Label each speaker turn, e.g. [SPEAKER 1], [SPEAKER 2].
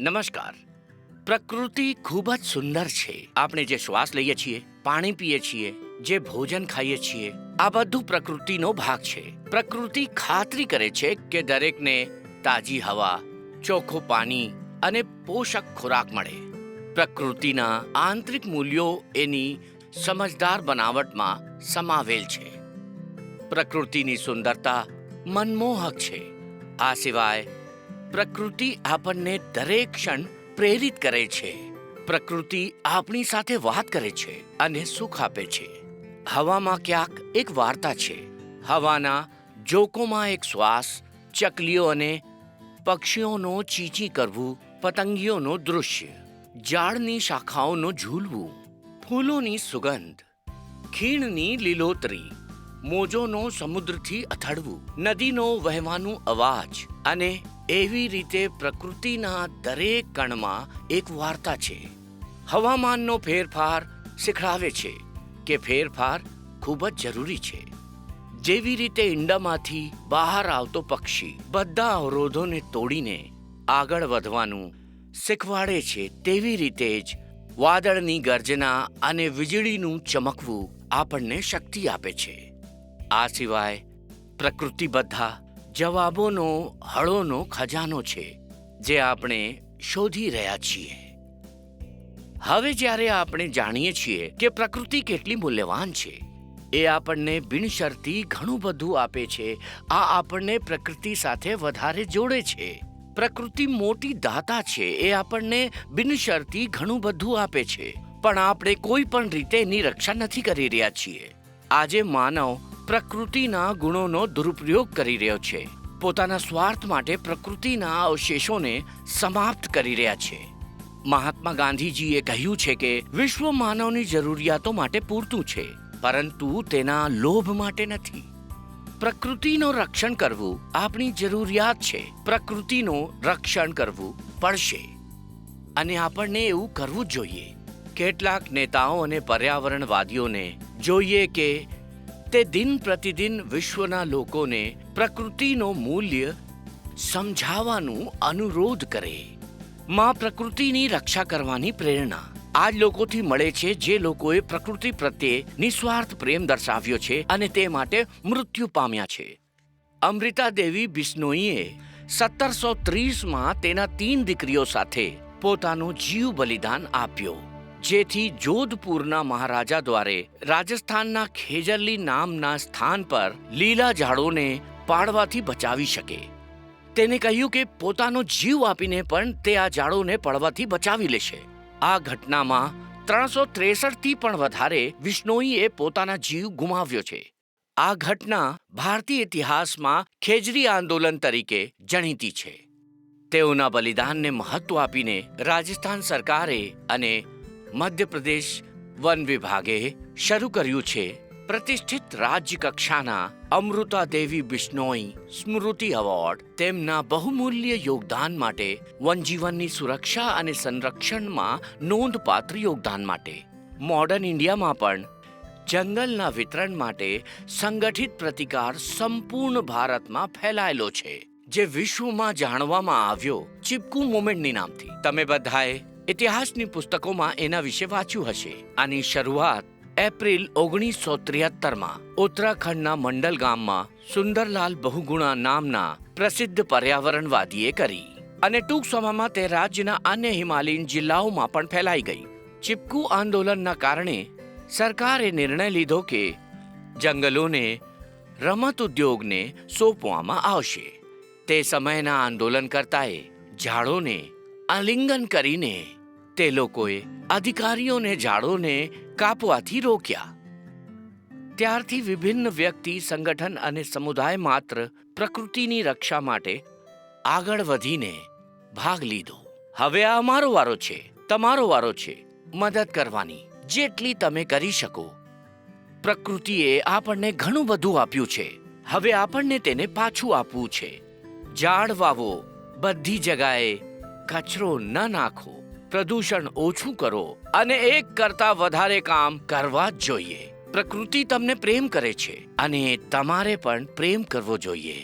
[SPEAKER 1] નમસ્કાર. પ્રકૃતિ ખૂબ જ સુંદર છે. આપણે જે શ્વાસ લઈએ છીએ, પાણી પીએ છીએ, જે ભોજન ખાઈએ છીએ, આ બધું પ્રકૃતિનો ભાગ છે. પ્રકૃતિ ખાતરી કરે છે કે દરેકને તાજી હવા, ચોખ્ખું પાણી અને પોષક ખોરાક મળે. પ્રકૃતિના આંતરિક મૂલ્યો એની સમજદાર બનાવટમાં સમાવેલ છે. પ્રકૃતિની સુંદરતા મનમોહક છે. આ સિવાય પ્રકૃતિ આપણને દરેક ક્ષણ પ્રેરિત કરે છે. પ્રકૃતિ આપણી સાથે વાત કરે છે અને સુખ આપે છે. હવામાં ક્યાંક એક વાર્તા છે. હવાના જોકોમાં એક શ્વાસ, ચકલીઓ અને પક્ષીઓનો ચીચી કરવું, પતંગીઓનો દૃશ્ય, ઝાડની શાખાઓનો ઝૂલવું, ફૂલોની સુગંધ, ખીણની લીલોતરી, મોજોનો સમુદ્રથી અથડવું, નદીનો વહેવાનો અવાજ, અને એવી રીતે પ્રકૃતિના દરેક કણમાં એક વાર્તા છે. હવામાનનો ફેરફાર શીખડાવે છે કે ફેરફાર ખૂબ જ જરૂરી છે. જેવી રીતે ઈંડામાંથી બહાર આવતો પક્ષી બધા અવરોધોને તોડીને આગળ વધવાનું શીખવાડે છે, તેવી રીતે જ વાદળની ગર્જના અને વીજળીનું ચમકવું આપણને શક્તિ આપે છે. આ સિવાય પ્રકૃતિ બધા જવાબોનો હળોનો ખજાનો છે જે આપણે શોધી રહ્યા છીએ. હવે જ્યારે આપણે જાણીએ છીએ કે પ્રકૃતિ કેટલી મૂલ્યવાન છે, એ આપણને બિનશરતી ઘણું બધું આપે છે. આ આપણને પ્રકૃતિ સાથે વધારે જોડે છે. પ્રકૃતિ મોટી દાતા છે. એ આપણને બિનશરતી ઘણું બધું આપે છે, પણ આપણે કોઈ પણ રીતે એની રક્ષા નથી કરી રહ્યા છીએ. આજે માનવ પ્રકૃતિના ગુણોનો દુરુપયોગ કરી રહ્યો છે. પોતાના સ્વાર્થ માટે પ્રકૃતિના અવશેષોને સમાપ્ત કરી રહ્યા છે. મહાત્મા ગાંધીજીએ કહ્યું છે કે વિશ્વ માનવની જરૂરિયાતો માટે પૂરતું છે, પરંતુ તેના લોભ માટે નથી. પ્રકૃતિનું રક્ષણ કરવું આપણી જરૂરિયાત છે. પ્રકૃતિનું રક્ષણ કરવું પડશે અને આપણને એવું કરવું જ જોઈએ. કેટલાક નેતાઓ અને પર્યાવરણવાદીઓને જોઈએ કે તે દિન પ્રતિદિન વિશ્વના લોકોને પ્રકૃતિનો મૂલ્ય સમજાવવાનું અનુરોધ કરે. માં પ્રકૃતિની રક્ષા કરવાની પ્રેરણા આ જ લોકોથી મળે છે જે લોકોએ પ્રકૃતિ પ્રત્યે નિસ્વાર્થ પ્રેમ દર્શાવ્યો છે અને તે માટે મૃત્યુ પામ્યા છે. અમૃતા દેવી બિશ્નોઈએ 1730માં તેના 3 દીકરીઓ સાથે પોતાનો જીવ બલિદાન આપ્યો, જેથી જોધપુરના મહારાજા દ્વારે રાજસ્થાનના ખેજરલી નામના સ્થાન પર લીલા ઝાડોને પાડવાથી બચાવી શકે. તેને કહ્યું કે પોતાનો જીવ આપીને પણ તે આ ઝાડોને પડવાથી બચાવી લેશે. આ ઘટનામાં 363થી પણ વધારે બિશ્નોઈએ પોતાના જીવ ગુમાવ્યો છે. આ ઘટના ભારતીય ઇતિહાસમાં ખેજરી આંદોલન તરીકે જાણીતી છે. તેઓના બલિદાનને મહત્વ આપીને રાજસ્થાન સરકારે અને મધ્યપ્રદેશ વન વિભાગે શરૂ કર્યું છે પ્રતિષ્ઠિત રાજ્ય કક્ષાના અમૃતા દેવી બિશ્નોઈ સ્મૃતિ એવોર્ડ. તેમના બહુમૂલ્ય યોગદાન માટે, વનજીવનની સુરક્ષા અને સંરક્ષણમાં નોંધપાત્ર યોગદાન માટે. મોડર્ન ઇન્ડિયામાં પણ જંગલના વિતરણ માટે સંગઠિત પ્રતિકાર સંપૂર્ણ ભારતમાં ફેલાયેલો છે, જે વિશ્વમાં જાણવામાં આવ્યો ચીપકુ મૂવમેન્ટની નામથી. તમે બધાએ ઇતિહાસની પુસ્તકોમાં એના વિશે વાંચ્યું હશે. આની શરૂઆત એપ્રિલ 1973માં ઉત્તરાખંડના મંડલ ગામમાં સુંદરલાલ બહુગુણા નામના પ્રસિદ્ધ પર્યાવરણવાદીએ કરી અને ટૂંક સમયમાં તે રાજ્યના અન્ય હિમાલયન જિલ્લાઓમાં પણ ફેલાઈ ગઈ. ચીપકુ આંદોલનના કારણે સરકારે નિર્ણય લીધો કે જંગલોને રમત ઉદ્યોગને સોંપવામાં આવશે. તે સમયના આંદોલનકર્તાએ ઝાડોને આલિંગન કરીને તે લોકોએ અધિકારીઓને ઝાડોને કાપવાથી રોક્યા. ત્યારથી વિભિન્ન વ્યક્તિ, સંગઠન અને સમુદાય માત્ર પ્રકૃતિની રક્ષા માટે આગળ વધીને ભાગ લીધો. હવે આ અમારો વારો છે, તમારો વારો છે મદદ કરવાની, જેટલી તમે કરી શકો. પ્રકૃતિએ આપણને ઘણું બધું આપ્યું છે. હવે આપણને તેને પાછું આપવું છે. ઝાડ વાવો, બધી જગાએ કચરો ન નાખો, પ્રદૂષણ ઓછું કરો અને એક કરતા વધારે કામ કરવા જ જોઈએ. પ્રકૃતિ તમને પ્રેમ કરે છે અને તમારે પણ પ્રેમ કરવો જોઈએ.